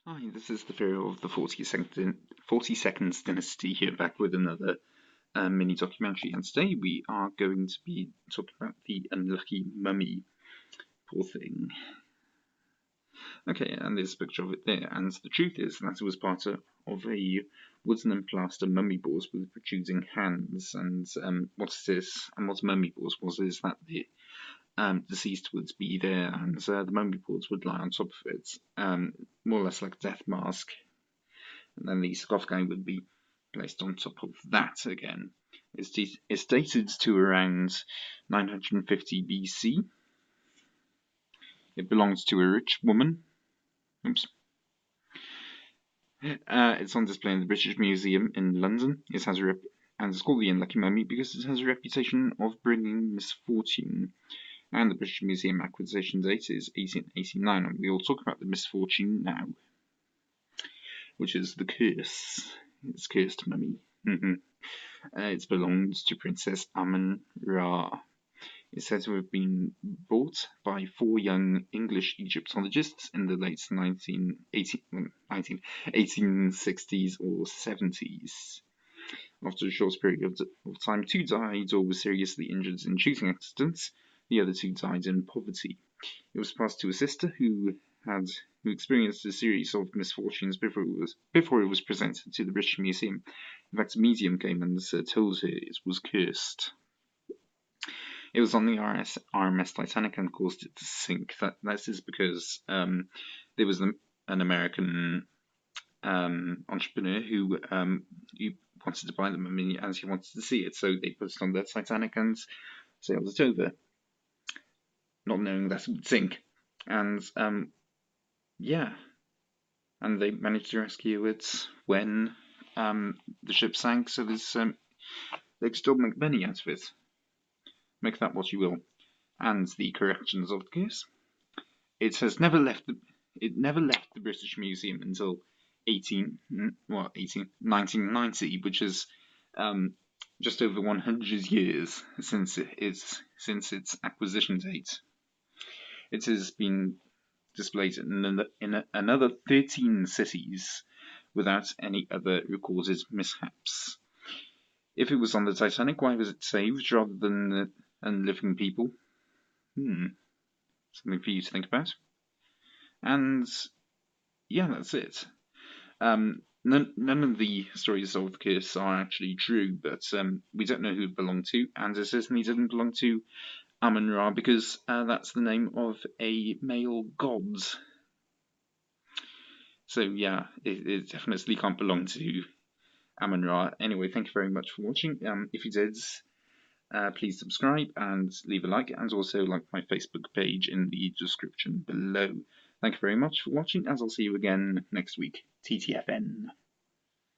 Hi, this is the Pharaoh of the 42nd Dynasty here, back with another mini documentary. And today we are going to be talking about the unlucky mummy. Poor thing. Okay, and there's a picture of it there. And the truth is that it was part of a wooden and plaster mummy board with protruding hands. And what it is, and what mummy board was, is that the deceased would be there, and the mummy boards would lie on top of it, more or less like a death mask. And then the sarcophagi would be placed on top of that again. It's dated to around 950 BC. It belongs to a rich woman. Oops. It's on display in the British Museum in London. And it's called the Unlucky Mummy because it has a reputation of bringing misfortune. And the British Museum acquisition date is 1889, and we will talk about the misfortune now, which is the curse. It's cursed mummy. It belongs to Princess Amun-Ra. It's said to have been bought by 4 young English Egyptologists in the late 1860s or 70s. After a short period of time, 2 died or were seriously injured in shooting accidents. The other 2 died in poverty. It was passed to a sister who experienced a series of misfortunes before it was presented to the British Museum. In fact, a medium came and told her it was cursed. It was on the RMS Titanic and caused it to sink. That is because there was an American entrepreneur who wanted to buy the mummy as he wanted to see it, so they put it on the Titanic and sailed it over, not knowing that it would sink. And and they managed to rescue it when the ship sank, so they could still make money out of it. Make that what you will. And the corrections of the case. It never left the British Museum until 1990, which is just over 100 years since its acquisition date. It has been displayed in another 13 cities without any other recorded mishaps. If it was on the Titanic, why was it saved rather than living people? Something for you to think about. And yeah, that's it. None of the stories of the curse are actually true, but we don't know who it belonged to, and it certainly didn't belong to Amun-Ra because that's the name of a male god. So yeah, it definitely can't belong to Amun-Ra. Anyway, thank you very much for watching. If you did, please subscribe and leave a like, and also like my Facebook page in the description below. Thank you very much for watching, and I'll see you again next week. TTFN.